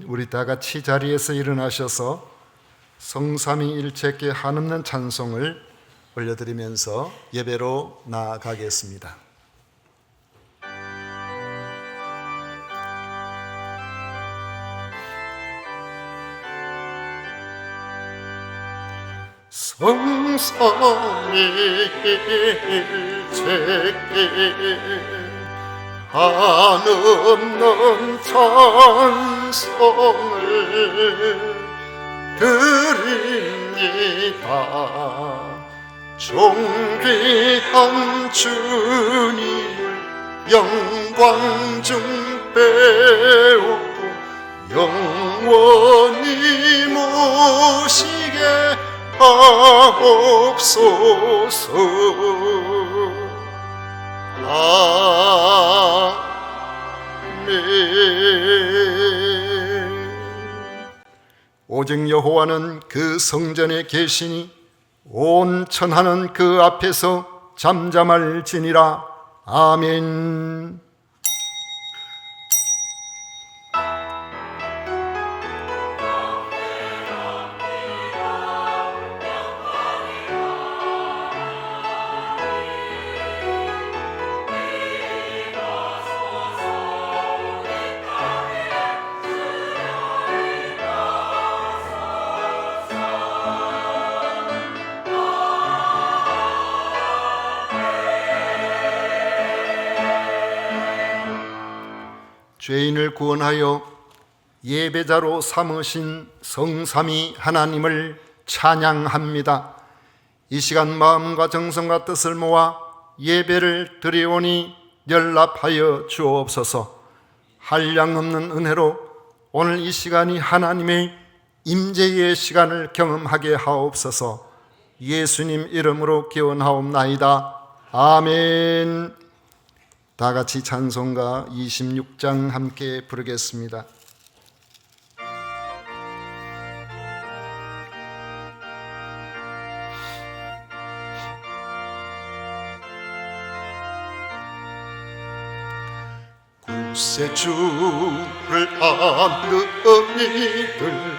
우리 다 같이 자리에서 일어나셔서 성삼위일체께 한없는 찬송을 올려드리면서 예배로 나아가겠습니다. 성삼위일체께 한없는 찬송을 드립니다. 존귀한 주님을 영광 중 배우고 영원히 모시게 하옵소서. 오직 여호와는 그 성전에 계시니 온 천하는 그 앞에서 잠잠할지니라. 아멘. 죄인을 구원하여 예배자로 삼으신 성삼위 하나님을 찬양합니다. 이 시간 마음과 정성과 뜻을 모아 예배를 드리오니 연락하여 주옵소서. 한량없는 은혜로 오늘 이 시간이 하나님의 임재의 시간을 경험하게 하옵소서. 예수님 이름으로 기원하옵나이다. 아멘. 다 같이 찬송가 26장 함께 부르겠습니다. 구세주를 아는 이들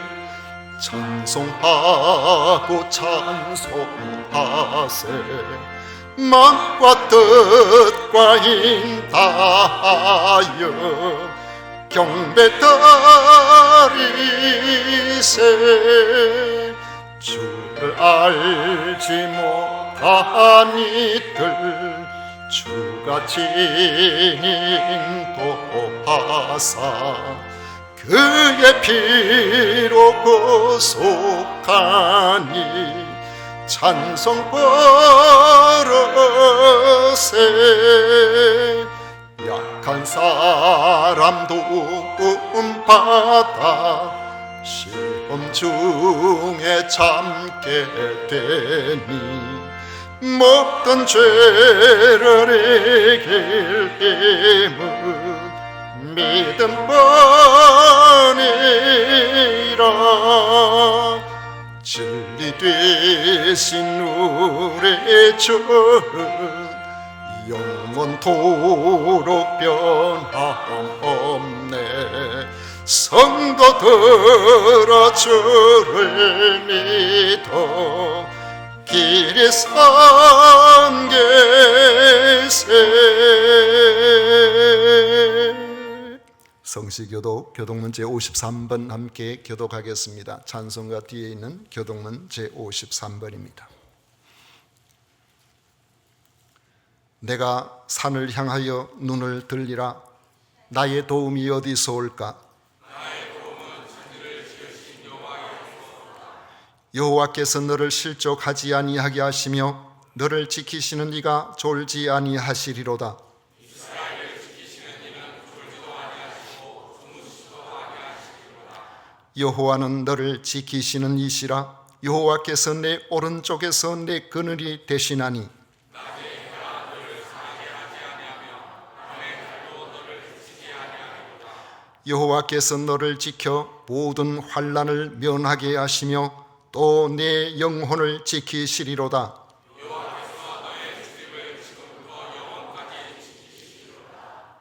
찬송하고 찬송하세. 마음과 뜻과 인하여 경배 드리세. 주를 알지 못한 이들 주가 인도하사 그의 피로 구속하니 찬송 버릇에 약한 사람 도움받아 시험 중에 참게 되니 먹던 죄를 이길 힘은 믿음뿐이라. 진리 되신 우리 주 영원토록 변함없네. 성도들아 주를 믿어 길이 삼계세. 성시교독 교독문 제53번 함께 교독하겠습니다. 찬송가 뒤에 있는 교독문 제53번입니다. 내가 산을 향하여 눈을 들리라. 나의 도움이 어디서 올까? 여호와께서 너를 실족하지 아니하게 하시며 너를 지키시는 이가 졸지 아니하시리로다. 여호와는 너를 지키시는 이시라. 여호와께서 내 오른쪽에서 내 그늘이 되시나니 여호와께서 너를 지켜 모든 환난을 면하게 하시며 또 내 영혼을 지키시리로다.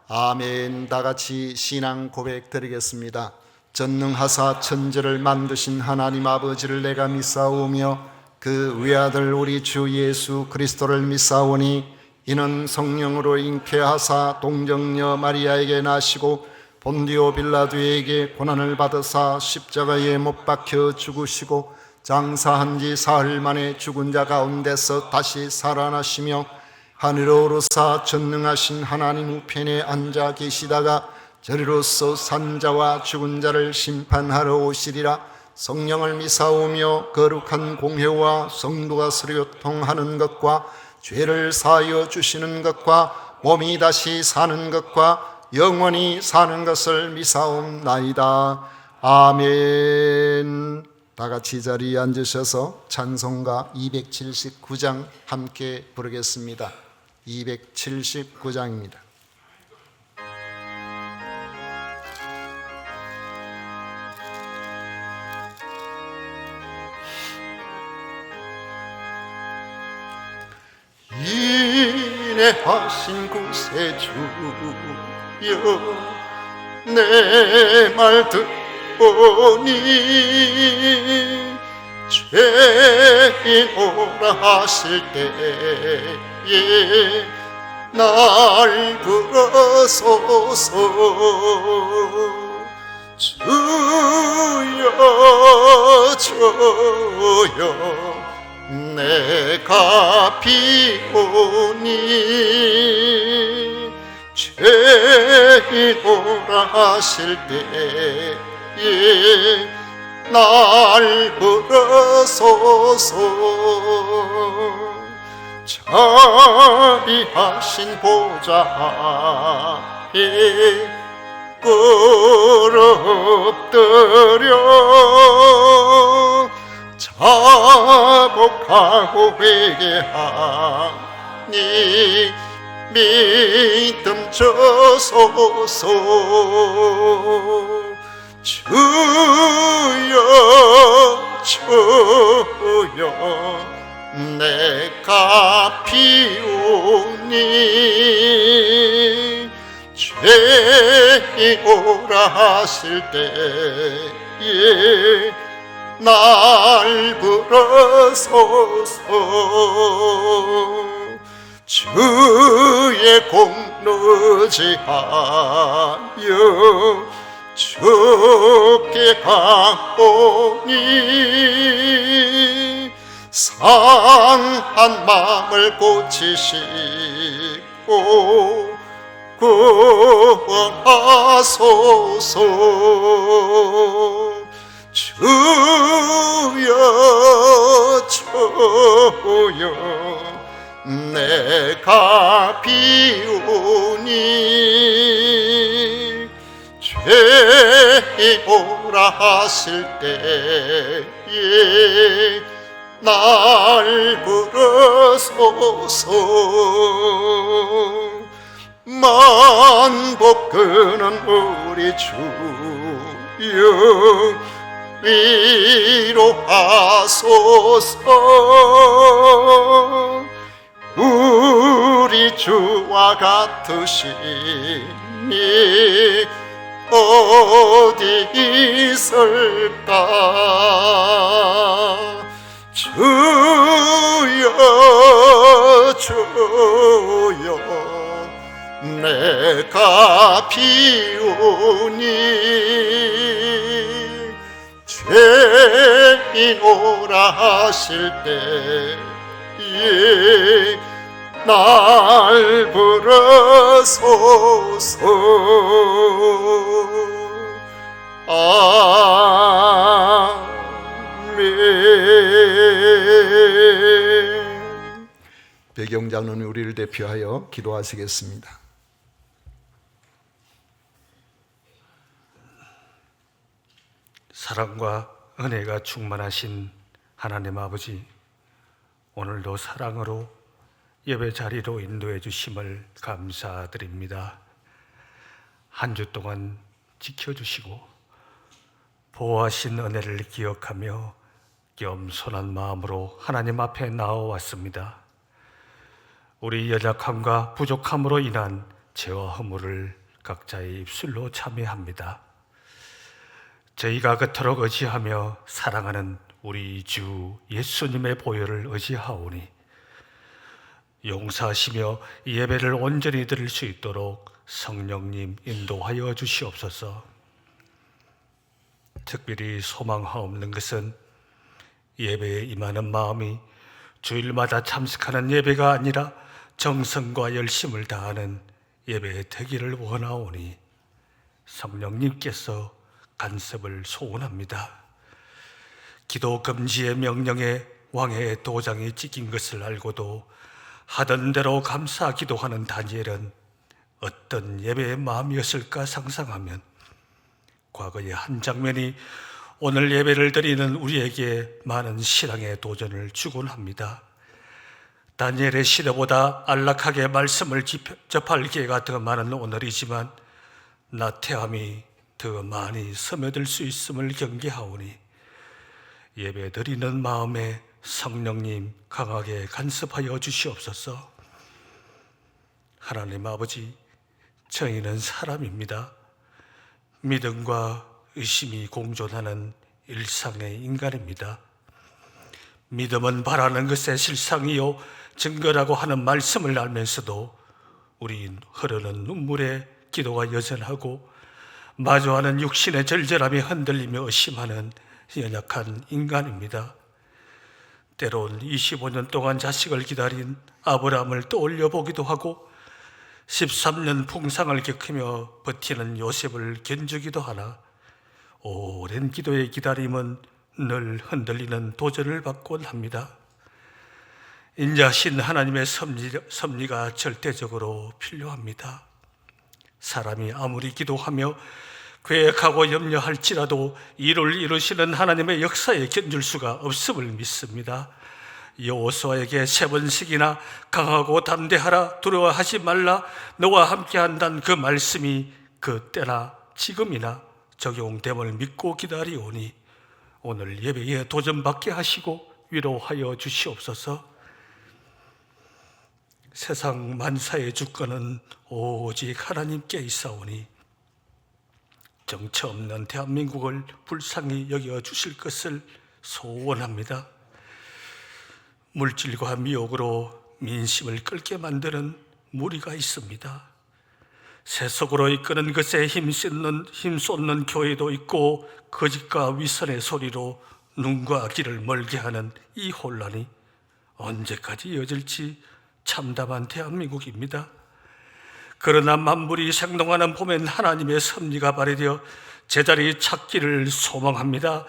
아멘. 다 같이 신앙 고백 드리겠습니다. 전능하사 천지를 만드신 하나님 아버지를 내가 믿사오며 그 외아들 우리 주 예수 그리스도를 믿사오니 이는 성령으로 잉태하사 동정녀 마리아에게 나시고 본디오 빌라도에게 고난을 받으사 십자가에 못 박혀 죽으시고 장사한 지 사흘 만에 죽은 자 가운데서 다시 살아나시며 하늘로 오르사 전능하신 하나님 우편에 앉아 계시다가 저리로서 산 자와 죽은 자를 심판하러 오시리라. 성령을 믿사오며 거룩한 공회와 성도가 서교통하는 것과 죄를 사하여 주시는 것과 몸이 다시 사는 것과 영원히 사는 것을 믿사옵나이다. 아멘. 다 같이 자리에 앉으셔서 찬송가 279장 함께 부르겠습니다. 279장입니다. 인애하신 구세주여 내 말 듣보니 죄인 오라 하실 때에 날 불러소서. 주여 주여 내가 비오니 죄인 오라 하실 때에 날 불러소서. 자비하신 보좌 앞에 꿇어엎드려 자복하고 회개하니 믿음 주소서. 주여 주여 내가 비오니 죄인 오라 하실 때에 날 불러소서. 주의 공로지하여 주께 가오니 상한 마음을 고치시고 구원하소서. 주여 주여 내가 비오니 죄인 오라 하실 때에 날 불러소서. 만복 끄는 우리 주여 위로하소서. 우리 주와 같으시니 어디 있을까. 주여 주여 내가 비오니 죄인 오라 하실 때에 날 불러소서. 아멘. 배경장로님 우리를 대표하여 기도하시겠습니다. 사랑과 은혜가 충만하신 하나님 아버지, 오늘도 사랑으로 예배 자리로 인도해 주심을 감사드립니다. 한 주 동안 지켜주시고 보호하신 은혜를 기억하며 겸손한 마음으로 하나님 앞에 나와왔습니다. 우리 연약함과 부족함으로 인한 죄와 허물을 각자의 입술로 참회합니다. 저희가 그토록 의지하며 사랑하는 우리 주 예수님의 보혈을 의지하오니 용서하시며 예배를 온전히 드릴 수 있도록 성령님 인도하여 주시옵소서. 특별히 소망하옵는 것은 예배에 임하는 마음이 주일마다 참석하는 예배가 아니라 정성과 열심을 다하는 예배에 되기를 원하오니 성령님께서 간섭을 소원합니다. 기도 금지의 명령에 왕의 도장이 찍힌 것을 알고도 하던 대로 감사 기도하는 다니엘은 어떤 예배의 마음이었을까 상상하면 과거의 한 장면이 오늘 예배를 드리는 우리에게 많은 신앙의 도전을 주곤 합니다. 다니엘의 시대보다 안락하게 말씀을 접할 기회가 더 많은 오늘이지만 나태함이 더 많이 스며들 수 있음을 경계하오니 예배 드리는 마음에 성령님 강하게 간섭하여 주시옵소서. 하나님 아버지, 저희는 사람입니다. 믿음과 의심이 공존하는 일상의 인간입니다. 믿음은 바라는 것의 실상이요 증거라고 하는 말씀을 알면서도 우린 흐르는 눈물에 기도가 여전하고 마주하는 육신의 절절함이 흔들리며 의심하는 연약한 인간입니다. 때론 25년 동안 자식을 기다린 아브라함을 떠올려 보기도 하고 13년 풍상을 겪으며 버티는 요셉을 견주기도 하나 오랜 기도의 기다림은 늘 흔들리는 도전을 받곤 합니다. 인자신 하나님의 섭리가 절대적으로 필요합니다. 사람이 아무리 기도하며 계획하고 염려할지라도 이를 이루시는 하나님의 역사에 견줄 수가 없음을 믿습니다. 여호수아에게 3번씩이나 강하고 담대하라, 두려워하지 말라, 너와 함께한다는 그 말씀이 그때나 지금이나 적용됨을 믿고 기다리오니 오늘 예배에 도전받게 하시고 위로하여 주시옵소서. 세상 만사의 주권은 오직 하나님께 있사오니 정처 없는 대한민국을 불쌍히 여겨 주실 것을 소원합니다. 물질과 미혹으로 민심을 끌게 만드는 무리가 있습니다. 세속으로 이끄는 것에 힘쏟는 교회도 있고 거짓과 위선의 소리로 눈과 귀를 멀게 하는 이 혼란이 언제까지 이어질지 참담한 대한민국입니다. 그러나 만물이 생동하는 봄엔 하나님의 섭리가 발휘되어 제자리 찾기를 소망합니다.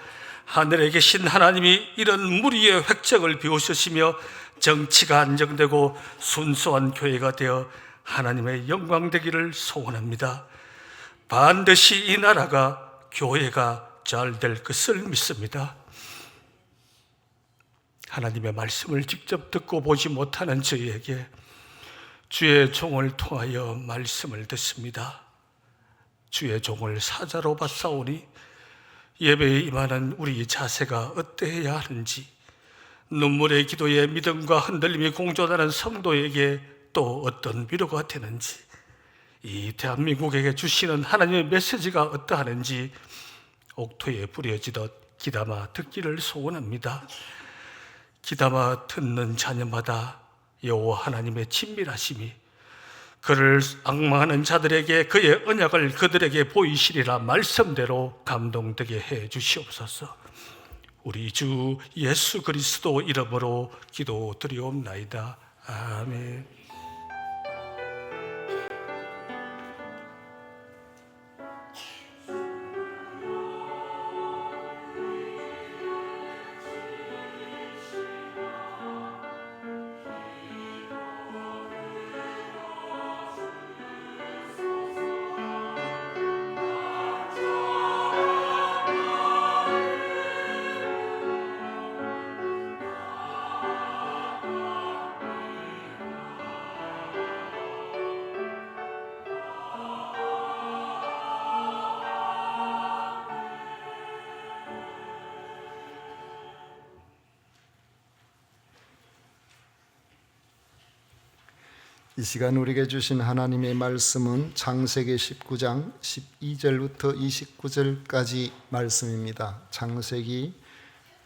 하늘에 계신 하나님이 이런 무리의 획정을 비우시며 정치가 안정되고 순수한 교회가 되어 하나님의 영광 되기를 소원합니다. 반드시 이 나라가 교회가 잘 될 것을 믿습니다. 하나님의 말씀을 직접 듣고 보지 못하는 저희에게 주의 종을 통하여 말씀을 듣습니다. 주의 종을 사자로 받사오니 예배에 임하는 우리 자세가 어떠해야 하는지, 눈물의 기도에 믿음과 흔들림이 공존하는 성도에게 또 어떤 위로가 되는지, 이 대한민국에게 주시는 하나님의 메시지가 어떠하는지 옥토에 뿌려지듯 귀담아 듣기를 소원합니다. 귀담아 듣는 자녀마다 여호와 하나님의 친밀하심이 그를 앙망하는 자들에게 그의 언약을 그들에게 보이시리라 말씀대로 감동되게 해 주시옵소서. 우리 주 예수 그리스도 이름으로 기도드리옵나이다. 아멘. 이 시간 우리에게 주신 하나님의 말씀은 창세기 19장 12절부터 29절까지 말씀입니다. 창세기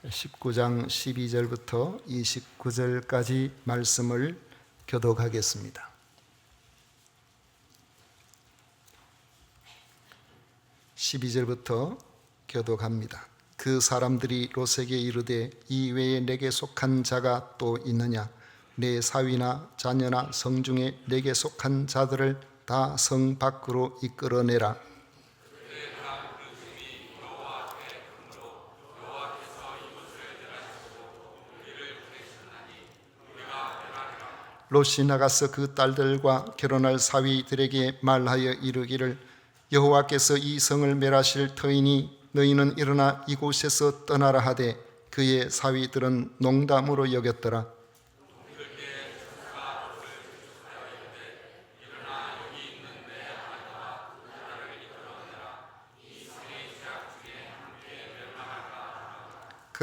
19장 12절부터 29절까지 말씀을 교독하겠습니다. 12절부터 교독합니다. 그 사람들이 롯에게 이르되 이 외에 내게 속한 자가 또 있느냐? 내 사위나 자녀나 성 중에 내게 속한 자들을 다 성 밖으로 이끌어내라. 롯이 나가서 그 딸들과 결혼할 사위들에게 말하여 이르기를 여호와께서 이 성을 멸하실 터이니 너희는 일어나 이곳에서 떠나라 하되 그의 사위들은 농담으로 여겼더라.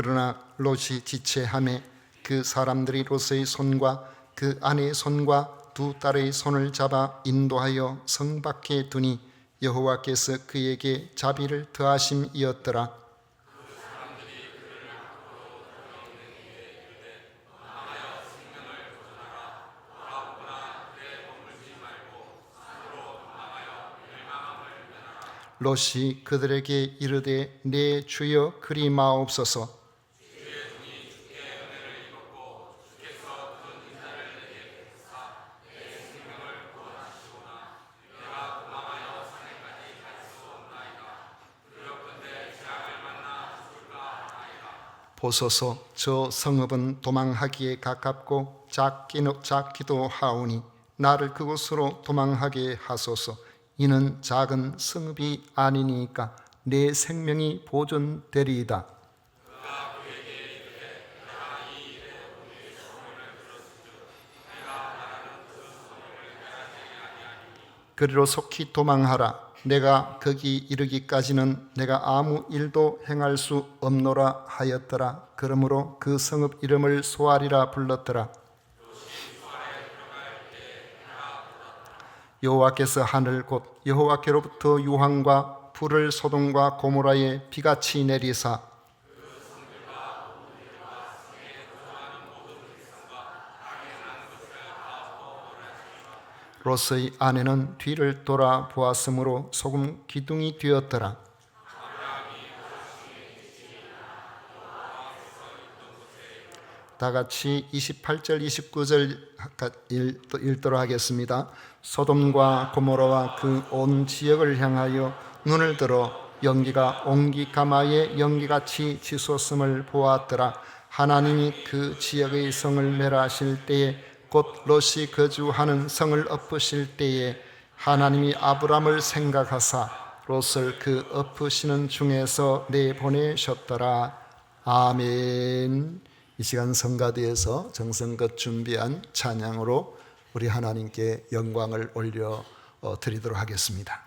그러나 롯이 지체하매 그 사람들이 롯의 손과 그 아내의 손과 두 딸의 손을 잡아 인도하여 성 밖에 두니 여호와께서 그에게 자비를 더하심이었더라. 롯이 그들에게 이르되 내 주여 그리 마옵소서. 보소서 저 성읍은 도망하기에 가깝고 작기도 하오니 나를 그곳으로 도망하게 하소서. 이는 작은 성읍이 아니니까 내 생명이 보존되리이다. 그리로 속히 도망하라. 내가 거기 이르기까지는 내가 아무 일도 행할 수 없노라 하였더라. 그러므로 그 성읍 이름을 소알이라 불렀더라. 여호와께서 하늘 곧 여호와께로부터 유황과 불을 소돔과 고모라에 비같이 내리사 롯의 아내는 뒤를 돌아 보았으므로 소금 기둥이 되었더라. 다 같이 28절 29절 읽도록 하겠습니다. 소돔과 고모라와 그 온 지역을 향하여 눈을 들어 연기가 옹기 가마의 연기같이 치솟음을 보았더라. 하나님이 그 지역의 성을 멸하실 때에 곧 롯이 거주하는 성을 엎으실 때에 하나님이 아브람을 생각하사 롯을 그 엎으시는 중에서 내보내셨더라. 아멘. 이 시간 성가대에서 정성껏 준비한 찬양으로 우리 하나님께 영광을 올려 드리도록 하겠습니다.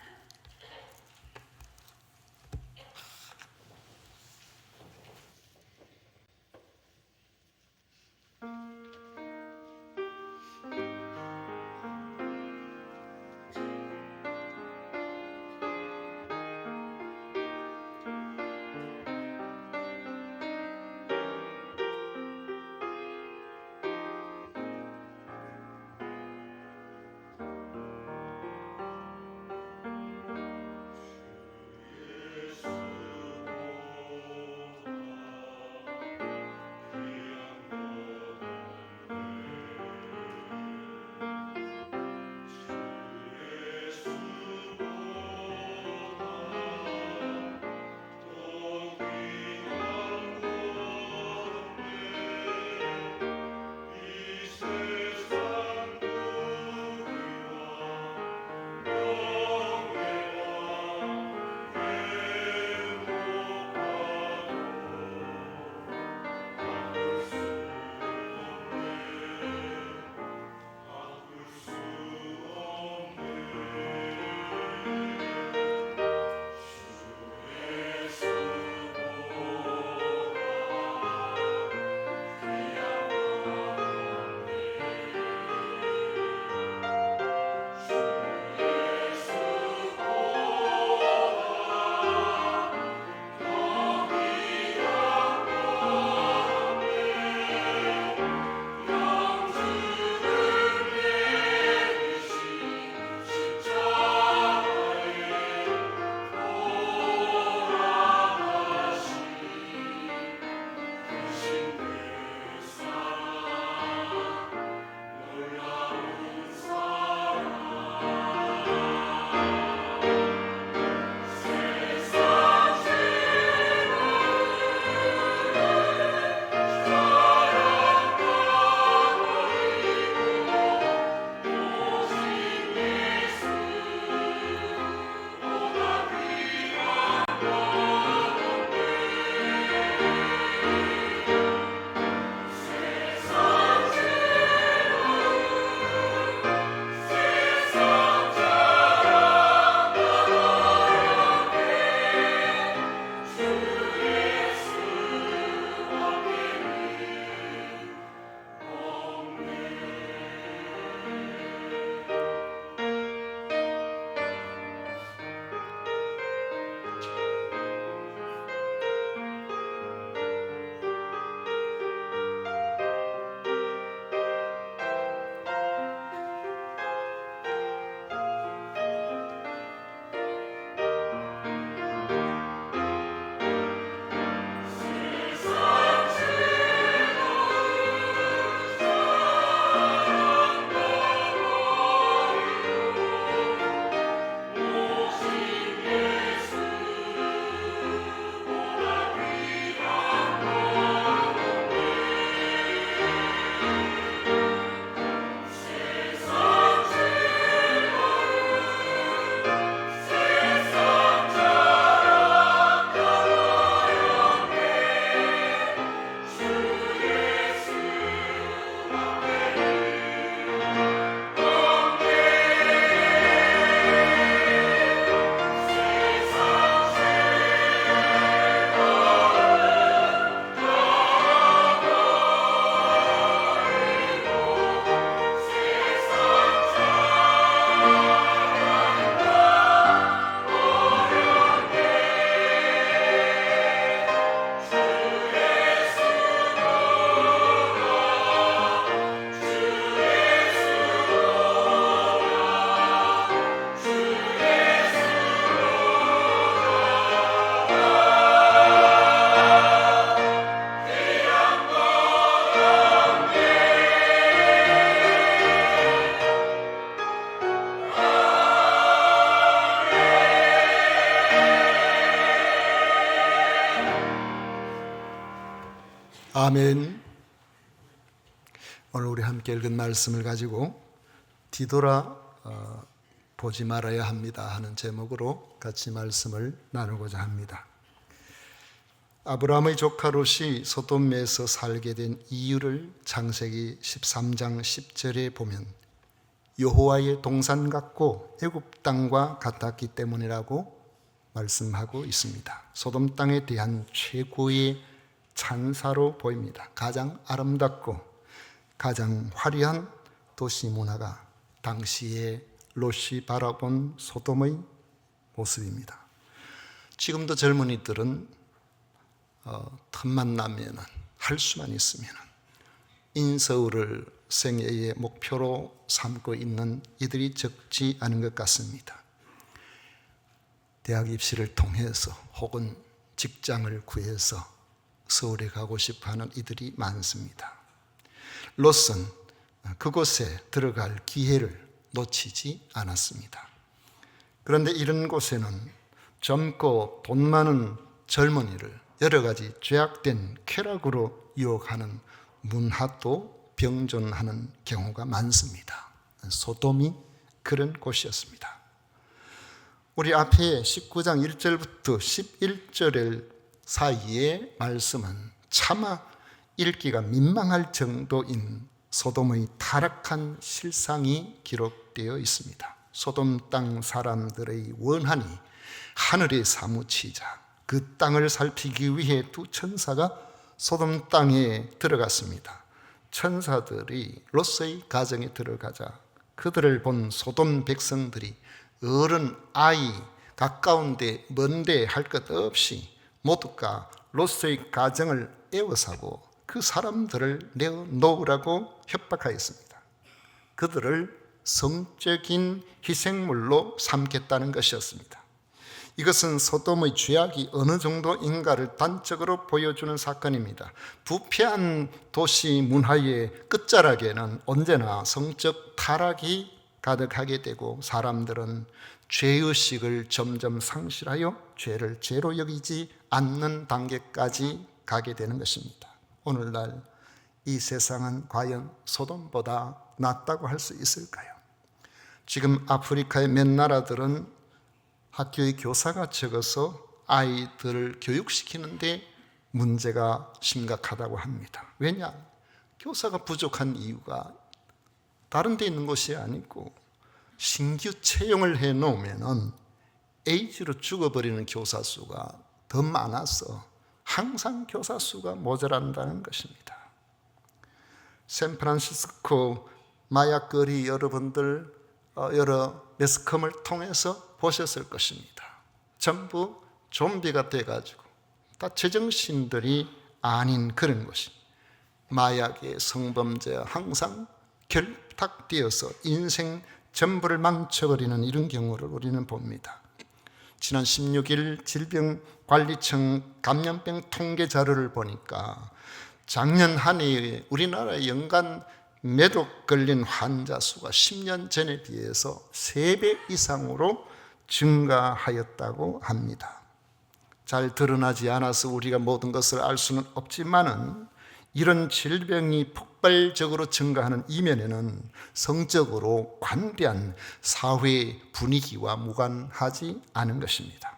아멘. 오늘 우리 함께 읽은 말씀을 가지고 뒤돌아 보지 말아야 합니다 하는 제목으로 같이 말씀을 나누고자 합니다. 아브라함의 조카 롯이 소돔에서 살게 된 이유를 창세기 13장 10절에 보면 여호와의 동산 같고 애굽 땅과 같았기 때문이라고 말씀하고 있습니다. 소돔 땅에 대한 최고의 찬사로 보입니다. 가장 아름답고 가장 화려한 도시 문화가 당시에 롯이 바라본 소돔의 모습입니다. 지금도 젊은이들은 틈만 나면 할 수만 있으면 인서울을 생애의 목표로 삼고 있는 이들이 적지 않은 것 같습니다. 대학 입시를 통해서 혹은 직장을 구해서 서울에 가고 싶어하는 이들이 많습니다. 롯은 그곳에 들어갈 기회를 놓치지 않았습니다. 그런데 이런 곳에는 젊고 돈 많은 젊은이를 여러 가지 죄악된 쾌락으로 유혹하는 문화도 병존하는 경우가 많습니다. 소돔이 그런 곳이었습니다. 우리 앞에 19장 1절부터 11절 사이의 말씀은 차마 읽기가 민망할 정도인 소돔의 타락한 실상이 기록되어 있습니다. 소돔 땅 사람들의 원한이 하늘에 사무치자 그 땅을 살피기 위해 두 천사가 소돔 땅에 들어갔습니다. 천사들이 롯의 가정에 들어가자 그들을 본 소돔 백성들이 어른, 아이, 가까운데 먼데 할 것 없이 모두가 롯의 가정을 에워싸고 그 사람들을 내어놓으라고 협박하였습니다. 그들을 성적인 희생물로 삼겠다는 것이었습니다. 이것은 소돔의 죄악이 어느 정도인가를 단적으로 보여주는 사건입니다. 부패한 도시 문화의 끝자락에는 언제나 성적 타락이 가득하게 되고 사람들은 죄의식을 점점 상실하여 죄를 죄로 여기지 않는 단계까지 가게 되는 것입니다. 오늘날 이 세상은 과연 소돔보다 낫다고 할 수 있을까요? 지금 아프리카의 몇 나라들은 학교의 교사가 적어서 아이들을 교육시키는데 문제가 심각하다고 합니다. 왜냐? 교사가 부족한 이유가 다른 데 있는 것이 아니고 신규 채용을 해놓으면 에이즈로 죽어버리는 교사 수가 더 많아서 항상 교사 수가 모자란다는 것입니다. 샌프란시스코 마약거리 여러분들 여러 매스컴을 통해서 보셨을 것입니다. 전부 좀비가 돼가지고 다 제정신들이 아닌 그런 것이 마약의 성범죄와 항상 결탁되어서 인생 전부를 망쳐버리는 이런 경우를 우리는 봅니다. 지난 16일 질병관리청 감염병 통계 자료를 보니까 작년 한 해에 우리나라 연간 매독 걸린 환자 수가 10년 전에 비해서 3배 이상으로 증가하였다고 합니다. 잘 드러나지 않아서 우리가 모든 것을 알 수는 없지만은 이런 질병이 폭발적으로 증가하는 이면에는 성적으로 관대한 사회 분위기와 무관하지 않은 것입니다.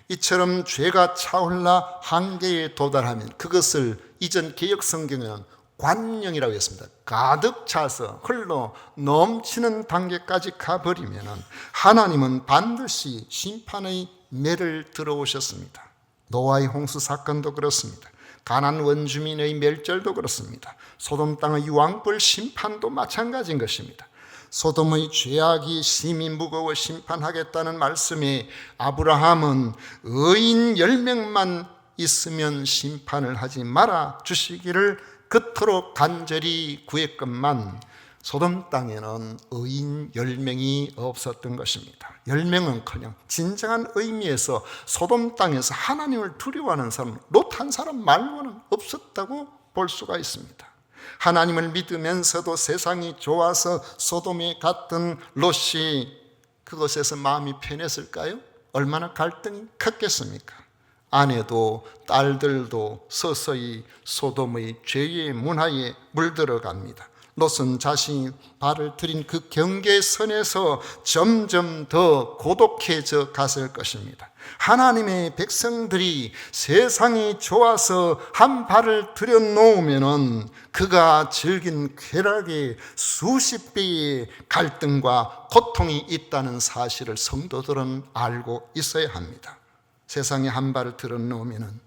이처럼 죄가 차올라 한계에 도달하면 그것을 이전 개역 성경에는 관령이라고 했습니다. 가득 차서 흘러 넘치는 단계까지 가버리면 하나님은 반드시 심판의 매를 들어오셨습니다. 노아의 홍수 사건도 그렇습니다. 가나안 원주민의 멸절도 그렇습니다. 소돔 땅의 유황불 심판도 마찬가지인 것입니다. 소돔의 죄악이 심히 무거워 심판하겠다는 말씀에 아브라함은 의인 10명만 있으면 심판을 하지 말아 주시기를 그토록 간절히 구했건만 소돔 땅에는 의인 10명이 없었던 것입니다. 10명은커녕 진정한 의미에서 소돔 땅에서 하나님을 두려워하는 사람은 롯 한 사람 말고는 없었다고 볼 수가 있습니다. 하나님을 믿으면서도 세상이 좋아서 소돔에 갔던 롯이 그것에서 마음이 편했을까요? 얼마나 갈등이 컸겠습니까? 아내도 딸들도 서서히 소돔의 죄의 문화에 물들어갑니다. 롯은 자신이 발을 들인 그 경계선에서 점점 더 고독해져 갔을 것입니다. 하나님의 백성들이 세상이 좋아서 한 발을 들여놓으면 그가 즐긴 쾌락에 수십 배의 갈등과 고통이 있다는 사실을 성도들은 알고 있어야 합니다. 세상에 한 발을 들여놓으면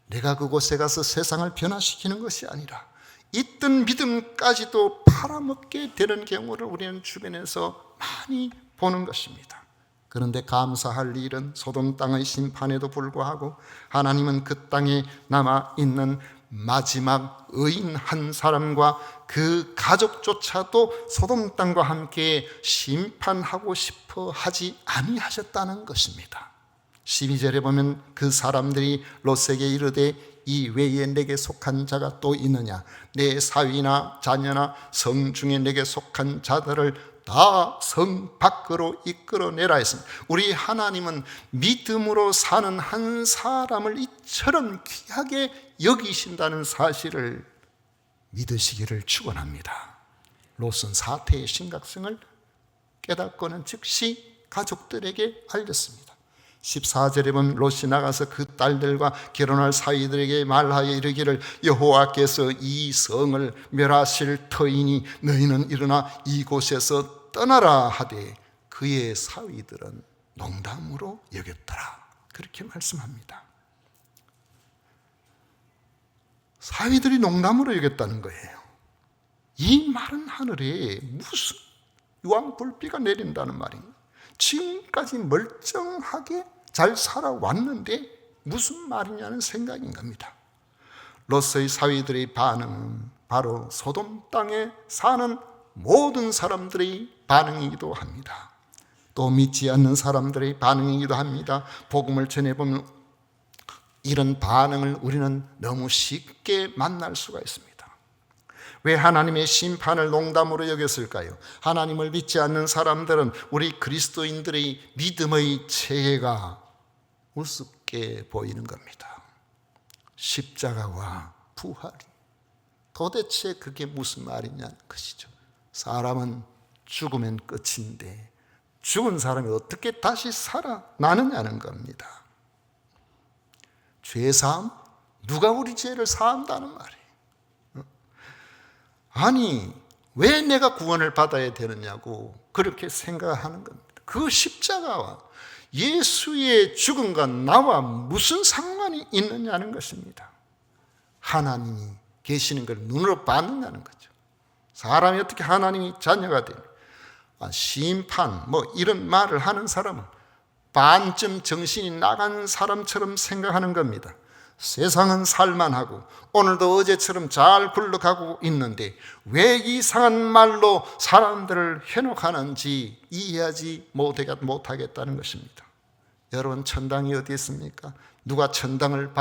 내가 그곳에 가서 세상을 변화시키는 것이 아니라 있던 믿음까지도 팔아먹게 되는 경우를 우리는 주변에서 많이 보는 것입니다. 그런데 감사할 일은 소돔 땅의 심판에도 불구하고 하나님은 그 땅에 남아있는 마지막 의인 한 사람과 그 가족조차도 소돔 땅과 함께 심판하고 싶어 하지 아니하셨다는 것입니다. 12절에 보면 그 사람들이 롯에게 이르되 이 외에 내게 속한 자가 또 있느냐? 내 사위나 자녀나 성 중에 내게 속한 자들을 다 성 밖으로 이끌어내라 했습니다. 우리 하나님은 믿음으로 사는 한 사람을 이처럼 귀하게 여기신다는 사실을 믿으시기를 축원합니다. 롯은 사태의 심각성을 깨닫고는 즉시 가족들에게 알렸습니다. 14절에 보면 롯이 나가서 그 딸들과 결혼할 사위들에게 말하여 이르기를 여호와께서 이 성을 멸하실 터이니 너희는 일어나 이곳에서 떠나라 하되 그의 사위들은 농담으로 여겼더라. 그렇게 말씀합니다. 사위들이 농담으로 여겼다는 거예요. 이 마른 하늘에 무슨 유황불비가 내린다는 말입니다. 지금까지 멀쩡하게 잘 살아왔는데 무슨 말이냐는 생각인 겁니다. 롯의 사위들의 반응은 바로 소돔 땅에 사는 모든 사람들의 반응이기도 합니다. 또 믿지 않는 사람들의 반응이기도 합니다. 복음을 전해보면 이런 반응을 우리는 너무 쉽게 만날 수가 있습니다. 왜 하나님의 심판을 농담으로 여겼을까요? 하나님을 믿지 않는 사람들은 우리 그리스도인들의 믿음의 체계가 우습게 보이는 겁니다. 십자가와 부활이 도대체 그게 무슨 말이냐는 것이죠. 사람은 죽으면 끝인데 죽은 사람이 어떻게 다시 살아나느냐는 겁니다. 죄사함? 누가 우리 죄를 사한다는 말이에요. 아니 왜 내가 구원을 받아야 되느냐고 그렇게 생각하는 겁니다. 그 십자가와 예수의 죽음과 나와 무슨 상관이 있느냐는 것입니다. 하나님이 계시는 걸 눈으로 봤느냐는 거죠. 사람이 어떻게 하나님이 자녀가 되냐? 심판 이런 말을 하는 사람은 반쯤 정신이 나간 사람처럼 생각하는 겁니다. 세상은 살만하고 오늘도 어제처럼 잘 굴러가고 있는데 왜 이상한 말로 사람들을 현혹하는지 이해하지 못하겠다는 것입니다. 여러분 천당이 어디 있습니까? 누가 천당을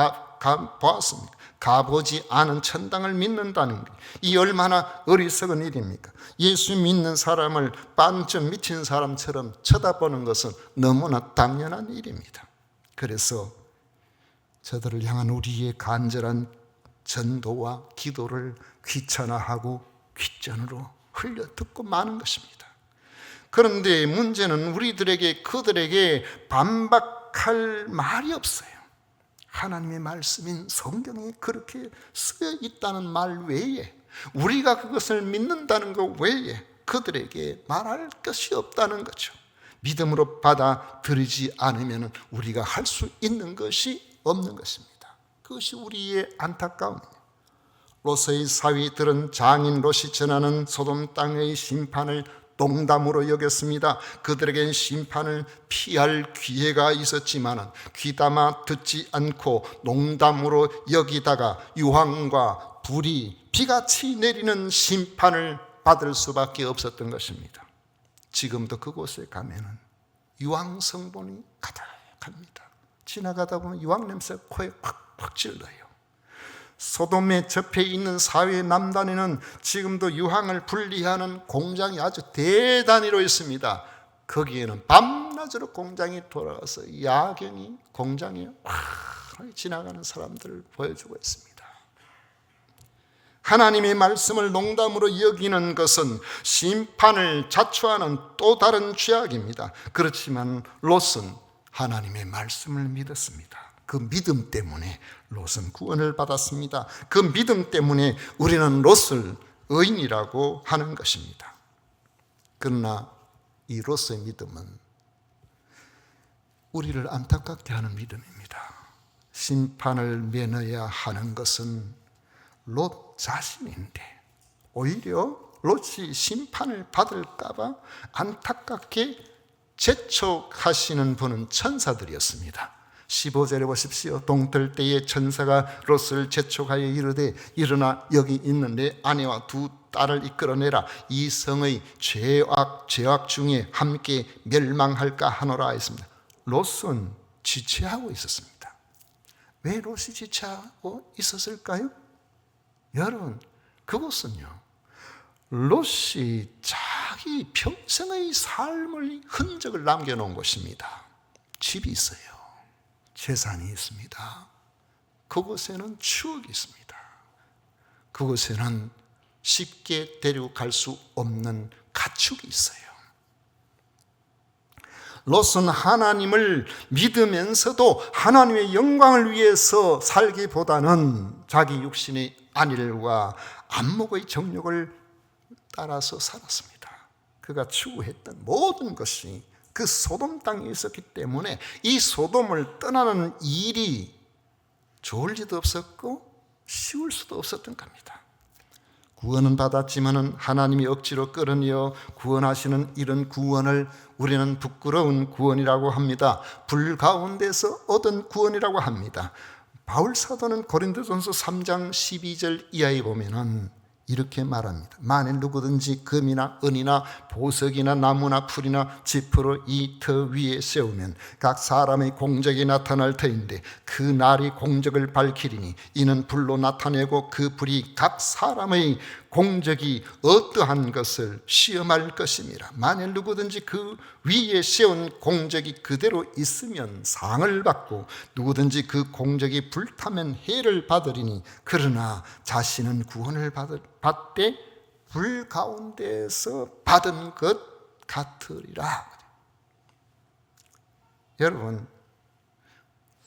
보았습니까? 가보지 않은 천당을 믿는다는 게 이 얼마나 어리석은 일입니까? 예수 믿는 사람을 반쯤 미친 사람처럼 쳐다보는 것은 너무나 당연한 일입니다. 그래서 저들을 향한 우리의 간절한 전도와 기도를 귀찮아하고 귓전으로 흘려듣고 마는 것입니다. 그런데 문제는 우리들에게 그들에게 반박할 말이 없어요. 하나님의 말씀인 성경에 그렇게 쓰여 있다는 말 외에 우리가 그것을 믿는다는 것 외에 그들에게 말할 것이 없다는 거죠. 믿음으로 받아들이지 않으면 우리가 할 수 있는 것이 없는 것입니다. 그것이 우리의 안타까움입니다. 롯의 사위들은 장인 롯이 전하는 소돔 땅의 심판을 농담으로 여겼습니다. 그들에겐 심판을 피할 기회가 있었지만 귀담아 듣지 않고 농담으로 여기다가 유황과 불이 비같이 내리는 심판을 받을 수밖에 없었던 것입니다. 지금도 그곳에 가면은 유황 성분이 가득합니다. 지나가다 보면 유황 냄새가 코에 팍팍 찔러요. 소돔에 접해 있는 사회 남단에는 지금도 유황을 분리하는 공장이 아주 대단히로 있습니다. 거기에는 밤낮으로 공장이 돌아가서 야경이 공장에 무심하게 지나가는 사람들을 보여주고 있습니다. 하나님의 말씀을 농담으로 여기는 것은 심판을 자초하는 또 다른 죄악입니다. 그렇지만 롯은 하나님의 말씀을 믿었습니다. 그 믿음 때문에 롯은 구원을 받았습니다. 그 믿음 때문에 우리는 롯을 의인이라고 하는 것입니다. 그러나 이 롯의 믿음은 우리를 안타깝게 하는 믿음입니다. 심판을 면해야 하는 것은 롯 자신인데 오히려 롯이 심판을 받을까봐 안타깝게 재촉하시는 분은 천사들이었습니다. 15절에 보십시오. 동떨 때에 천사가 롯을 재촉하여 이르되 일어나 여기 있는 내 아내와 두 딸을 이끌어내라. 이 성의 죄악 중에 함께 멸망할까 하노라 했습니다. 롯은 지체하고 있었습니다. 왜 롯이 지체하고 있었을까요? 여러분, 그것은요, 롯이 자기 평생의 삶의 흔적을 남겨놓은 곳입니다. 집이 있어요. 재산이 있습니다. 그곳에는 추억이 있습니다. 그곳에는 쉽게 데리고 갈 수 없는 가축이 있어요. 롯은 하나님을 믿으면서도 하나님의 영광을 위해서 살기보다는 자기 육신의 안일과 안목의 정욕을 따라서 살았습니다. 그가 추구했던 모든 것이 그 소돔 땅에 있었기 때문에 이 소돔을 떠나는 일이 좋을 리도 없었고 쉬울 수도 없었던 겁니다. 구원은 받았지만 하나님이 억지로 끌어내어 구원하시는 이런 구원을 우리는 부끄러운 구원이라고 합니다. 불 가운데서 얻은 구원이라고 합니다. 바울 사도는 고린도전서 3장 12절 이하에 보면은 이렇게 말합니다. 만일 누구든지 금이나 은이나 보석이나 나무나 풀이나 지프로 이 터 위에 세우면 각 사람의 공적이 나타날 터인데 그 날이 공적을 밝히리니 이는 불로 나타내고 그 불이 각 사람의 공적이 어떠한 것을 시험할 것입니다. 만일 누구든지 그 위에 세운 공적이 그대로 있으면 상을 받고 누구든지 그 공적이 불타면 해를 받으리니 그러나 자신은 구원을 받되 불 가운데서 받은 것 같으리라. 여러분,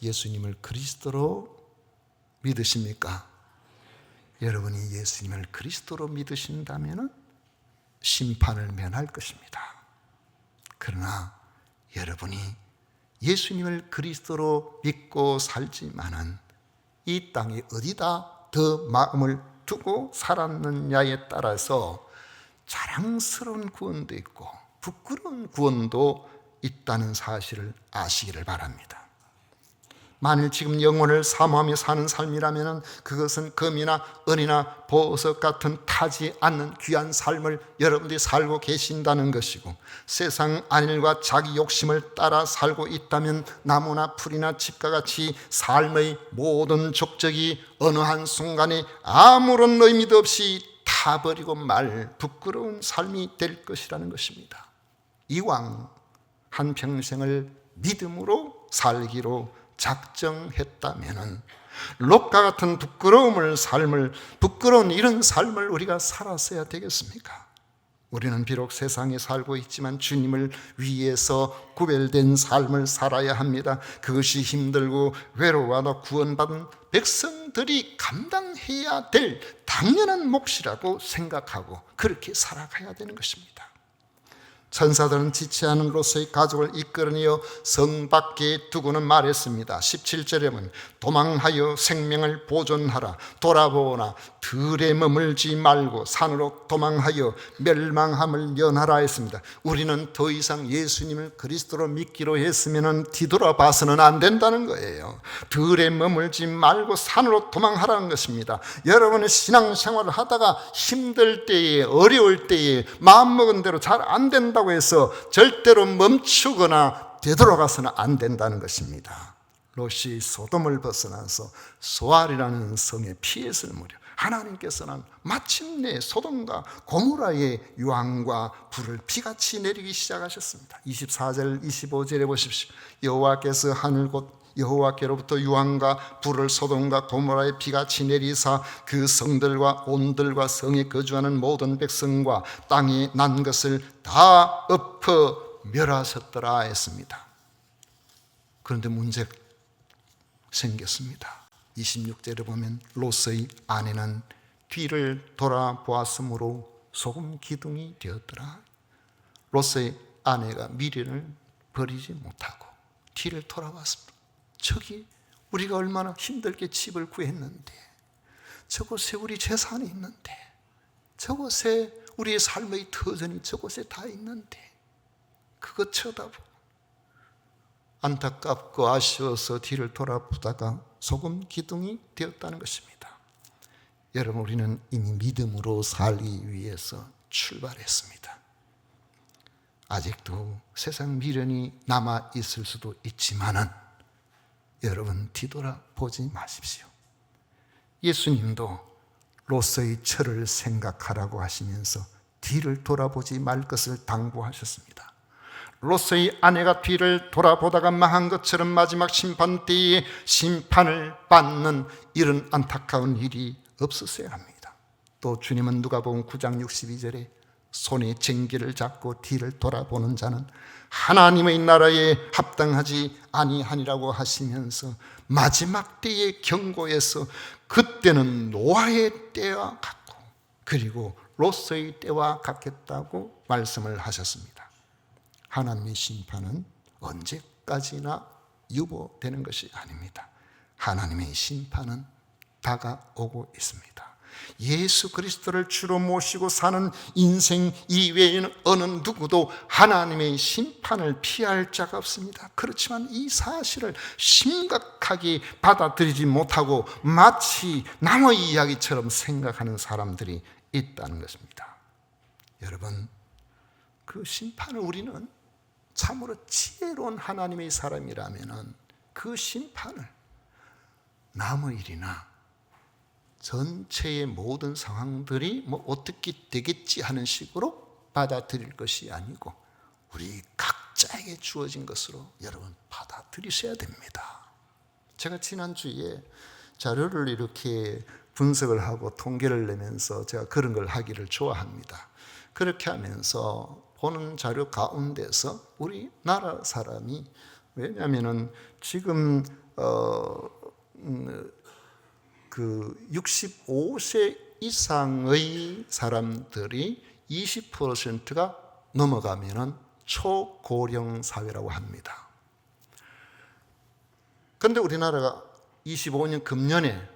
예수님을 그리스도로 믿으십니까? 여러분이 예수님을 그리스도로 믿으신다면 심판을 면할 것입니다. 그러나 여러분이 예수님을 그리스도로 믿고 살지만은 이 땅에 어디다 더 마음을 두고 살았느냐에 따라서 자랑스러운 구원도 있고 부끄러운 구원도 있다는 사실을 아시기를 바랍니다. 만일 지금 영혼을 사모하며 사는 삶이라면 그것은 금이나 은이나 보석 같은 타지 않는 귀한 삶을 여러분들이 살고 계신다는 것이고, 세상 안일과 자기 욕심을 따라 살고 있다면 나무나 풀이나 집과 같이 삶의 모든 족적이 어느 한순간에 아무런 의미도 없이 타버리고 말 부끄러운 삶이 될 것이라는 것입니다. 이왕 한평생을 믿음으로 살기로 작정했다면은 롯과 같은 부끄러운 이런 삶을 우리가 살았어야 되겠습니까? 우리는 비록 세상에 살고 있지만 주님을 위해서 구별된 삶을 살아야 합니다. 그것이 힘들고 외로워도 구원받은 백성들이 감당해야 될 당연한 몫이라고 생각하고 그렇게 살아가야 되는 것입니다. 천사들은 지체하는 롯의 가족을 이끌어내어 성 밖에 두고는 말했습니다. 17절에 보면 도망하여 생명을 보존하라. 돌아보나 들에 머물지 말고 산으로 도망하여 멸망함을 면하라 했습니다. 우리는 더 이상 예수님을 그리스도로 믿기로 했으면 뒤돌아봐서는 안 된다는 거예요. 들에 머물지 말고 산으로 도망하라는 것입니다. 여러분은 신앙생활을 하다가 힘들 때에 어려울 때에 마음먹은 대로 잘 안 된다고 해서 절대로 멈추거나 되돌아가서는 안 된다는 것입니다. 롯이 소돔을 벗어나서 소알이라는 성에 피했을 무렵 하나님께서는 마침내 소돔과 고모라의 유황과 불을 비같이 내리기 시작하셨습니다. 24절 25절에 보십시오. 여호와께서 하늘 곧 여호와께로부터 유황과 불을 소돔과 고모라의 비같이 내리사 그 성들과 온들과 성에 거주하는 모든 백성과 땅에 난 것을 다 엎어 멸하셨더라 했습니다. 그런데 문제가 생겼습니다. 26절에 보면 롯의 아내는 뒤를 돌아보았으므로 소금 기둥이 되었더라. 롯의 아내가 미련을 버리지 못하고 뒤를 돌아봤습니다. 저기 우리가 얼마나 힘들게 집을 구했는데, 저곳에 우리 재산이 있는데, 저곳에 우리의 삶의 터전이 저곳에 다 있는데, 그거 쳐다보고 안타깝고 아쉬워서 뒤를 돌아보다가 소금 기둥이 되었다는 것입니다. 여러분, 우리는 이미 믿음으로 살기 위해서 출발했습니다. 아직도 세상 미련이 남아 있을 수도 있지만은 여러분, 뒤돌아보지 마십시오. 예수님도 롯의 철을 생각하라고 하시면서 뒤를 돌아보지 말 것을 당부하셨습니다. 롯의 아내가 뒤를 돌아보다가 망한 것처럼 마지막 심판 때에 심판을 받는 이런 안타까운 일이 없었어야 합니다. 또 주님은 누가복음 9장 62절에 손에 쟁기를 잡고 뒤를 돌아보는 자는 하나님의 나라에 합당하지 아니하니라고 하시면서 마지막 때의 경고에서 그때는 노아의 때와 같고 그리고 롯의 때와 같겠다고 말씀을 하셨습니다. 하나님의 심판은 언제까지나 유보되는 것이 아닙니다. 하나님의 심판은 다가오고 있습니다. 예수 그리스도를 주로 모시고 사는 인생 이외에는 어느 누구도 하나님의 심판을 피할 자가 없습니다. 그렇지만 이 사실을 심각하게 받아들이지 못하고 마치 남의 이야기처럼 생각하는 사람들이 있다는 것입니다. 여러분, 그 심판을 우리는 참으로 지혜로운 하나님의 사람이라면 그 심판을 남의 일이나 전체의 모든 상황들이 어떻게 되겠지 하는 식으로 받아들일 것이 아니고 우리 각자에게 주어진 것으로 여러분 받아들이셔야 됩니다. 제가 지난주에 자료를 이렇게 분석을 하고 통계를 내면서 제가 그런 걸 하기를 좋아합니다. 그렇게 하면서 보는 자료 가운데서 우리나라 사람이, 왜냐하면 지금 65세 이상의 사람들이 20%가 넘어가면 초고령 사회라고 합니다. 그런데 우리나라가 25년 금년에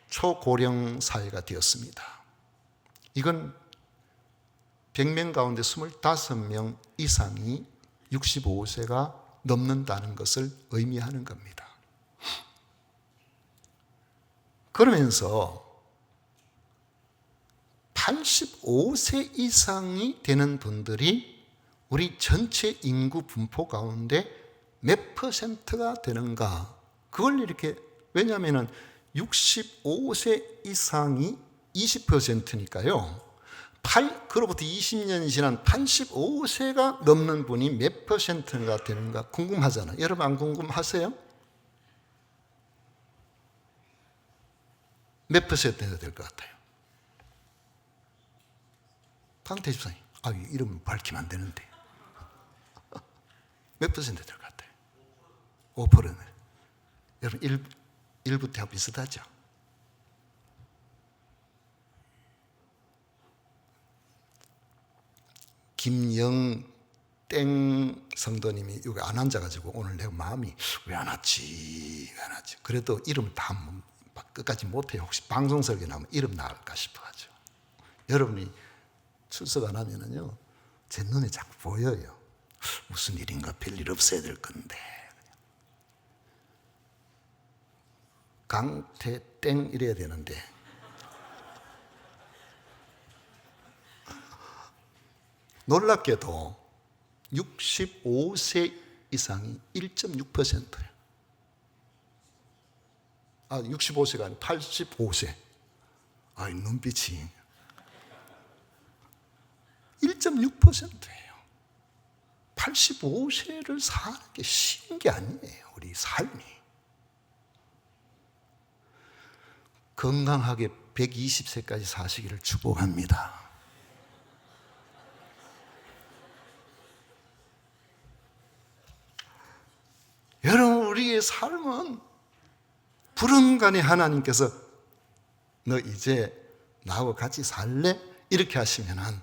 초고령 사회가 되었습니다. 이건 100명 가운데 25명 이상이 65세가 넘는다는 것을 의미하는 겁니다. 그러면서 85세 이상이 되는 분들이 우리 전체 인구 분포 가운데 몇 퍼센트가 되는가? 그걸 이렇게, 왜냐하면 65세 이상이 20%니까요. 그로부터 20년이 지난 85세가 넘는 분이 몇 퍼센트가 되는가 궁금하잖아요. 여러분 안 궁금하세요? 몇 퍼센트가 될 것 같아요? 강태 집사님, 이름 밝히면 안 되는데 몇 퍼센트 될 것 같아요? 5%는. 여러분 1부터 비슷하죠? 김영땡 성도님이 여기 안 앉아가지고 오늘 내가 마음이 왜 안 왔지? 그래도 이름 다 끝까지 못해요. 혹시 방송 설교 나오면 이름 나올까 싶어가지고. 여러분이 출석 안 하면은요, 제 눈에 자꾸 보여요. 무슨 일인가, 별일 없어야 될 건데. 강태땡 이래야 되는데. 놀랍게도 65세 이상이 1.6%예요. 65세가 아니라 85세. 눈빛이 1.6%예요. 85세를 사는 게 쉬운 게 아니에요, 우리 삶이. 건강하게 120세까지 사시기를 축복합니다. 여러분, 우리의 삶은 불언간에 하나님께서 너 이제 나하고 같이 살래? 이렇게 하시면은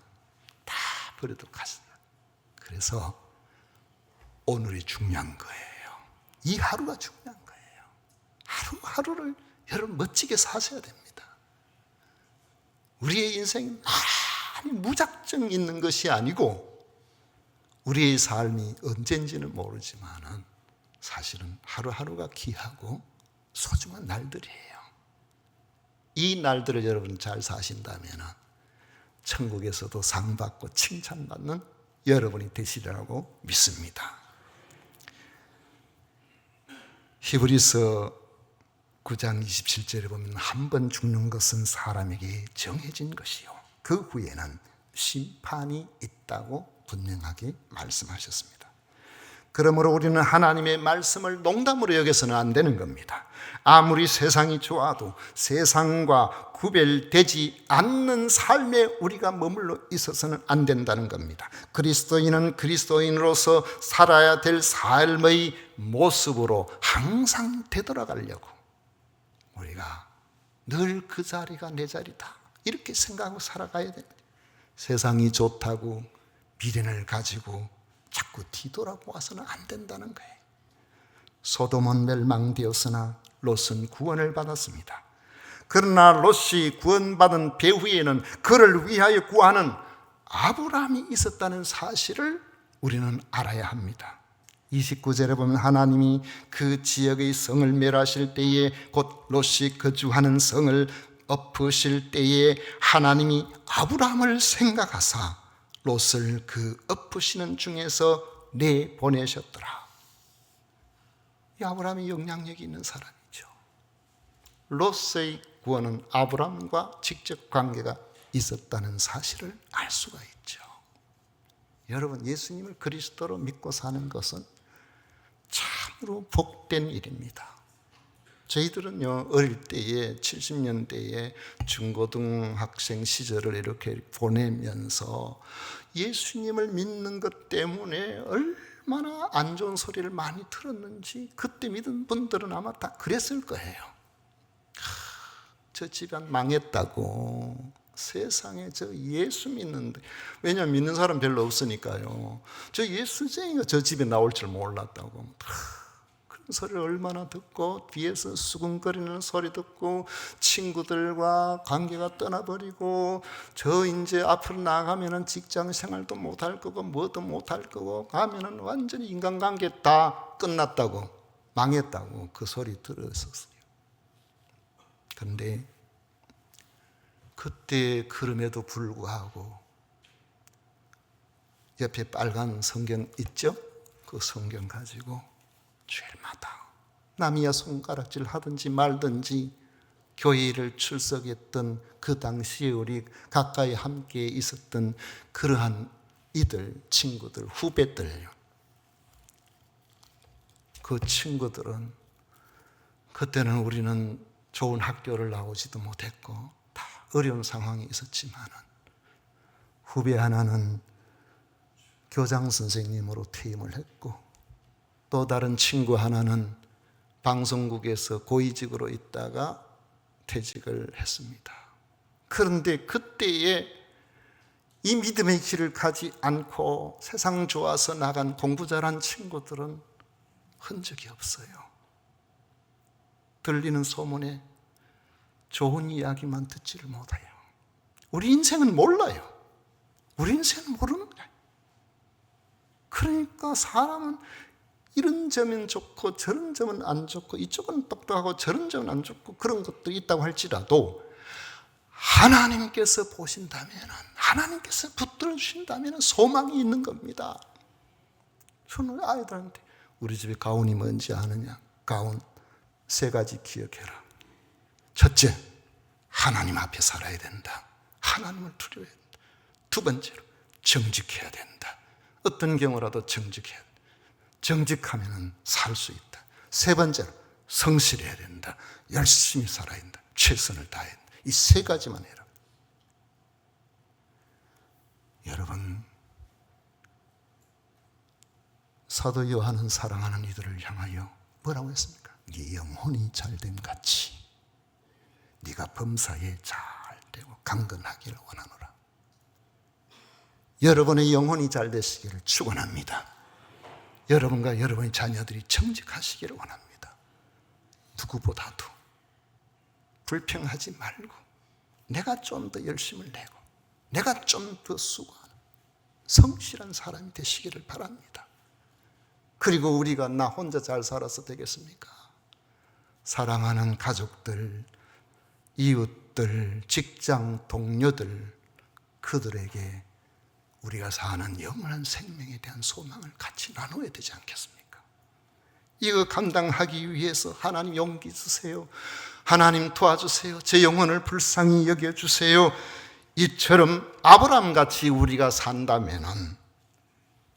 다 버려도 가시다. 그래서 오늘이 중요한 거예요. 이 하루가 중요한 거예요. 하루하루를 여러분 멋지게 사셔야 됩니다. 우리의 인생이 많이 무작정 있는 것이 아니고 우리의 삶이 언젠지는 모르지만은 사실은 하루하루가 귀하고 소중한 날들이에요. 이 날들을 여러분 잘 사신다면 천국에서도 상 받고 칭찬받는 여러분이 되시리라고 믿습니다. 히브리서 9장 27절에 보면 한 번 죽는 것은 사람에게 정해진 것이요 그 후에는 심판이 있다고 분명하게 말씀하셨습니다. 그러므로 우리는 하나님의 말씀을 농담으로 여겨서는 안 되는 겁니다. 아무리 세상이 좋아도 세상과 구별되지 않는 삶에 우리가 머물러 있어서는 안 된다는 겁니다. 그리스도인은 그리스도인으로서 살아야 될 삶의 모습으로 항상 되돌아가려고 우리가 늘 그 자리가 내 자리다 이렇게 생각하고 살아가야 됩니다. 세상이 좋다고 미련을 가지고 자꾸 뒤돌아보아서는 안 된다는 거예요. 소돔은 멸망되었으나 롯은 구원을 받았습니다. 그러나 롯이 구원받은 배후에는 그를 위하여 구하는 아브라함이 있었다는 사실을 우리는 알아야 합니다. 29절에 보면 하나님이 그 지역의 성을 멸하실 때에 곧 롯이 거주하는 성을 엎으실 때에 하나님이 아브라함을 생각하사 롯을 그 엎으시는 중에서 내보내셨더라. 이 아브라함이 영향력이 있는 사람이죠. 롯의 구원은 아브라함과 직접 관계가 있었다는 사실을 알 수가 있죠. 여러분, 예수님을 그리스도로 믿고 사는 것은 참으로 복된 일입니다. 저희들은요, 어릴 때에 70년대에 중고등학생 시절을 이렇게 보내면서 예수님을 믿는 것 때문에 얼마나 안 좋은 소리를 많이 들었는지 그때 믿은 분들은 아마 다 그랬을 거예요. 저 집안 망했다고, 세상에 저 예수 믿는데, 왜냐하면 믿는 사람 별로 없으니까요. 저 예수쟁이가 저 집에 나올 줄 몰랐다고 그런 소리를 얼마나 듣고, 뒤에서 수근거리는 소리 듣고 친구들과 관계가 떠나버리고, 저 이제 앞으로 나가면은 직장 생활도 못할 거고 뭐도 못할 거고 가면은 완전히 인간관계 다 끝났다고, 망했다고 그 소리 들었었어요. 그런데 그때 그럼에도 불구하고 옆에 빨간 성경 있죠? 그 성경 가지고 주일마다 남이야 손가락질 하든지 말든지 교회를 출석했던 그 당시에 우리 가까이 함께 있었던 그러한 이들, 친구들, 후배들, 그 친구들은 그때는 우리는 좋은 학교를 나오지도 못했고 다 어려운 상황이 있었지만은 후배 하나는 교장 선생님으로 퇴임을 했고 또 다른 친구 하나는 방송국에서 고위직으로 있다가 퇴직을 했습니다. 그런데 그때에 이 믿음의 길을 가지 않고 세상 좋아서 나간 공부 잘한 친구들은 흔적이 없어요. 들리는 소문에 좋은 이야기만 듣지를 못해요. 우리 인생은 몰라요. 우리 인생은 모르는 거예요. 그러니까 사람은 이런 점은 좋고 저런 점은 안 좋고 이쪽은 똑똑하고 저런 점은 안 좋고 그런 것도 있다고 할지라도 하나님께서 보신다면, 하나님께서 붙들어 주신다면 소망이 있는 겁니다. 저는 아이들한테 우리 집에 가훈이 뭔지 아느냐? 가훈 3가지 기억해라. 첫째, 하나님 앞에 살아야 된다. 하나님을 두려워해야 된다. 2번째로 정직해야 된다. 어떤 경우라도 정직해야 된다. 정직하면 살 수 있다. 3번째로 성실해야 된다. 열심히 살아야 된다. 최선을 다해. 이 세 가지만 해라. 여러분, 사도 요한은 사랑하는 이들을 향하여 뭐라고 했습니까? 네 영혼이 잘됨 같이 네가 범사에 잘되고 강건하기를 원하노라. 여러분의 영혼이 잘 되시기를 축원합니다. 여러분과 여러분의 자녀들이 정직하시기를 원합니다. 누구보다도 불평하지 말고 내가 좀 더 열심을 내고 내가 좀 더 수고하는 성실한 사람이 되시기를 바랍니다. 그리고 우리가 나 혼자 잘 살아서 되겠습니까? 사랑하는 가족들, 이웃들, 직장 동료들, 그들에게 우리가 사는 영원한 생명에 대한 소망을 같이 나눠야 되지 않겠습니까? 이거 감당하기 위해서 하나님 용기 주세요. 하나님 도와주세요. 제 영혼을 불쌍히 여겨주세요. 이처럼 아브라함같이 우리가 산다면은,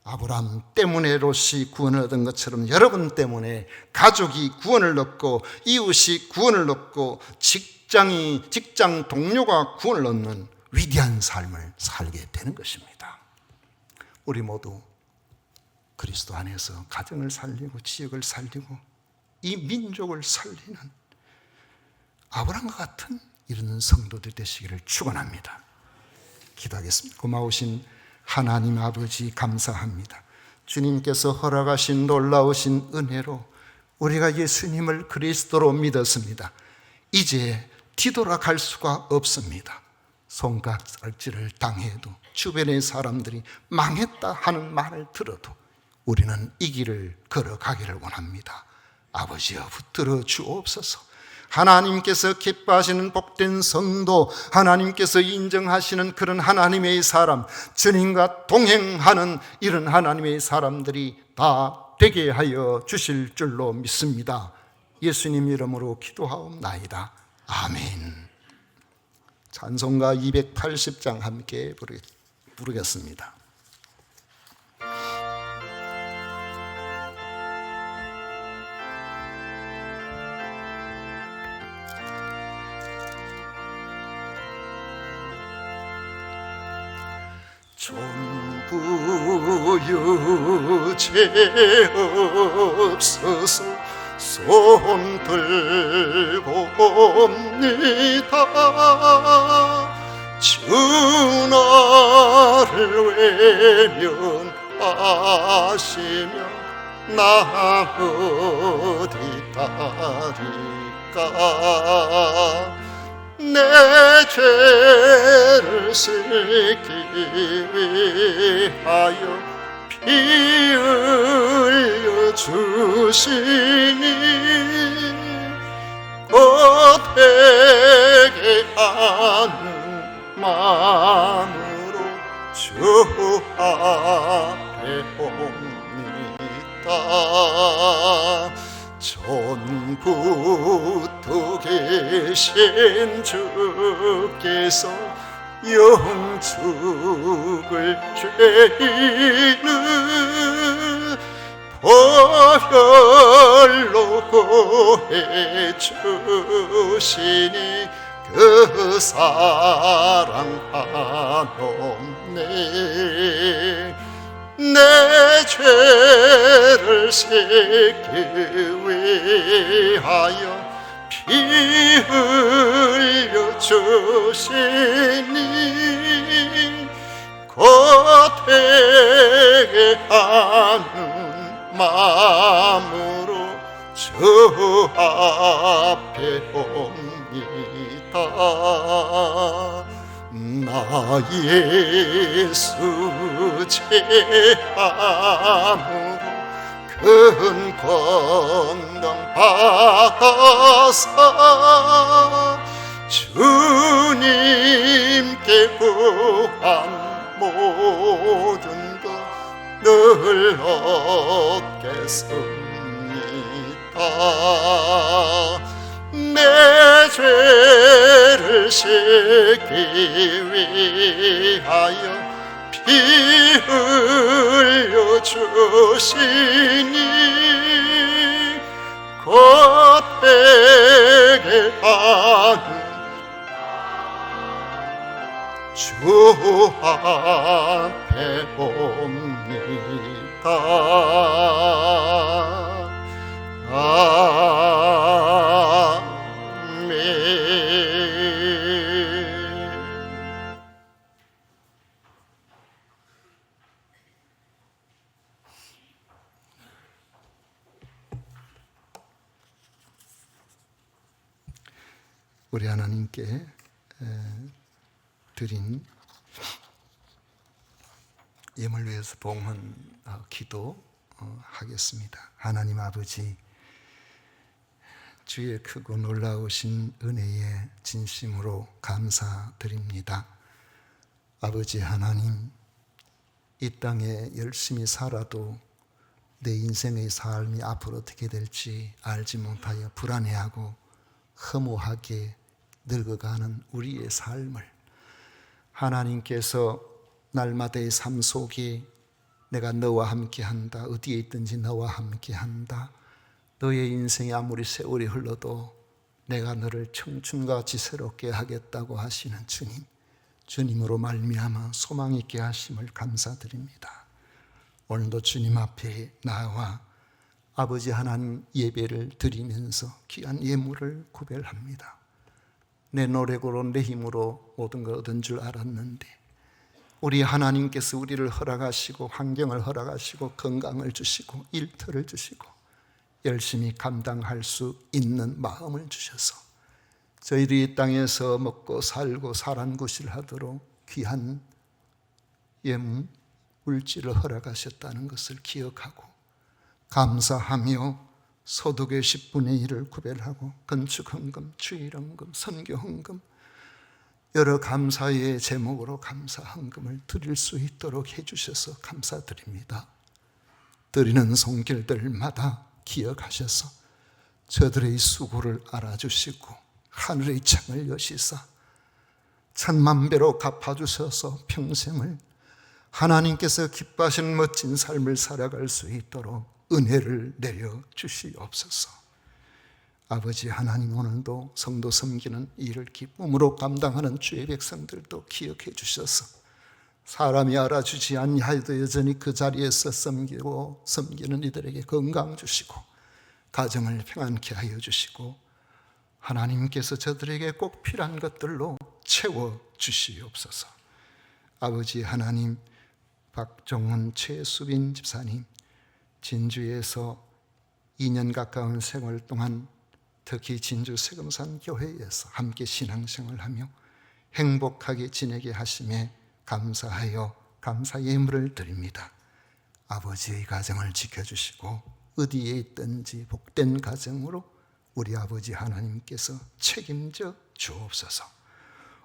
아브라함 때문에 롯이 구원을 얻은 것처럼 여러분 때문에 가족이 구원을 얻고 이웃이 구원을 얻고 직장 동료가 구원을 얻는 위대한 삶을 살게 되는 것입니다. 우리 모두 그리스도 안에서 가정을 살리고 지역을 살리고 이 민족을 살리는 아브라함과 같은 이런 성도들 되시기를 축원합니다. 기도하겠습니다. 고마우신 하나님 아버지, 감사합니다. 주님께서 허락하신 놀라우신 은혜로 우리가 예수님을 그리스도로 믿었습니다. 이제 뒤돌아갈 수가 없습니다. 손가락질을 당해도 주변의 사람들이 망했다 하는 말을 들어도 우리는 이 길을 걸어가기를 원합니다. 아버지여, 붙들어 주옵소서. 하나님께서 기뻐하시는 복된 성도, 하나님께서 인정하시는 그런 하나님의 사람, 주님과 동행하는 이런 하나님의 사람들이 다 되게 하여 주실 줄로 믿습니다. 예수님 이름으로 기도하옵나이다. 아멘. 찬송가 280장 함께 부르겠습니다. 전부 유죄 없어서 손 들고 옵니다. 주 나를 외면하시며 나 어디 따리까. 내 죄를 씻기 위하여 피 흘려 주시니 어떻게 하는 마음으로 주 앞에 옵니다. 전부터 계신 주께서 영죽을 죄인을 보혈로 구해 주시니 그 사랑 한없네. 내 죄를 씻기 위하여 피 흘려 주시니 고대하는 마음으로 주 앞에 옵니다. 나 예수 죄함으로 큰 권능 받아서 주님께 구한 모든 것 늘 얻겠습니다. 내 죄를 씻기 위하여 피 흘려 주시니 되게 하는 주 앞에 옵니다. 우리 하나님께 드린 예물 위해서 봉헌 기도하겠습니다. 하나님 아버지, 주의 크고 놀라우신 은혜에 진심으로 감사드립니다. 아버지 하나님, 이 땅에 열심히 살아도 내 인생의 삶이 앞으로 어떻게 될지 알지 못하여 불안해하고 허무하게 늙어가는 우리의 삶을 하나님께서 날마다의 삶 속에 내가 너와 함께한다, 어디에 있든지 너와 함께한다, 너의 인생이 아무리 세월이 흘러도 내가 너를 청춘같이 새롭게 하겠다고 하시는 주님, 주님으로 말미암아 소망 있게 하심을 감사드립니다. 오늘도 주님 앞에 나와 아버지 하나님 예배를 드리면서 귀한 예물을 구별합니다. 내 노력으로 내 힘으로 모든 걸 얻은 줄 알았는데 우리 하나님께서 우리를 허락하시고 환경을 허락하시고 건강을 주시고 일터를 주시고 열심히 감당할 수 있는 마음을 주셔서 저희들이 이 땅에서 먹고 살고 사란구실하도록 귀한 예물 물질을 허락하셨다는 것을 기억하고 감사하며 소득의 10분의 1을 구별하고 건축헌금, 주일헌금, 선교헌금 여러 감사의 제목으로 감사헌금을 드릴 수 있도록 해주셔서 감사드립니다. 드리는 손길들마다 기억하셔서 저들의 수고를 알아주시고 하늘의 창을 여시사 천만 배로 갚아주셔서 평생을 하나님께서 기뻐하시는 멋진 삶을 살아갈 수 있도록 은혜를 내려 주시옵소서. 아버지 하나님, 오늘도 성도 섬기는 일을 기쁨으로 감당하는 주의 백성들도 기억해 주셔서 사람이 알아주지 아니하여도 여전히 그 자리에서 섬기는 이들에게 건강 주시고 가정을 평안케 하여 주시고 하나님께서 저들에게 꼭 필요한 것들로 채워 주시옵소서. 아버지 하나님, 박종훈, 최수빈 집사님 진주에서 2년 가까운 생활 동안 특히 진주 세금산 교회에서 함께 신앙생활하며 행복하게 지내게 하심에 감사하여 감사 예물을 드립니다. 아버지의 가정을 지켜주시고 어디에 있든지 복된 가정으로 우리 아버지 하나님께서 책임져 주옵소서.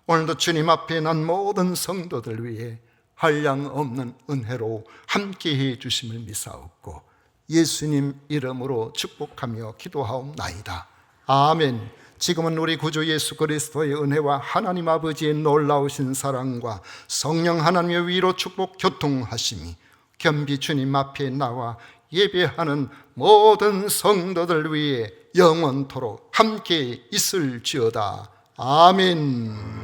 오늘도 주님 앞에 난 모든 성도들 위해 한량없는 은혜로 함께해 주심을 믿사옵고 예수님 이름으로 축복하며 기도하옵나이다. 아멘. 지금은 우리 구주 예수 그리스도의 은혜와 하나님 아버지의 놀라우신 사랑과 성령 하나님의 위로 축복 교통하심이 겸비 주님 앞에 나와 예배하는 모든 성도들 위해 영원토록 함께 있을지어다. 아멘.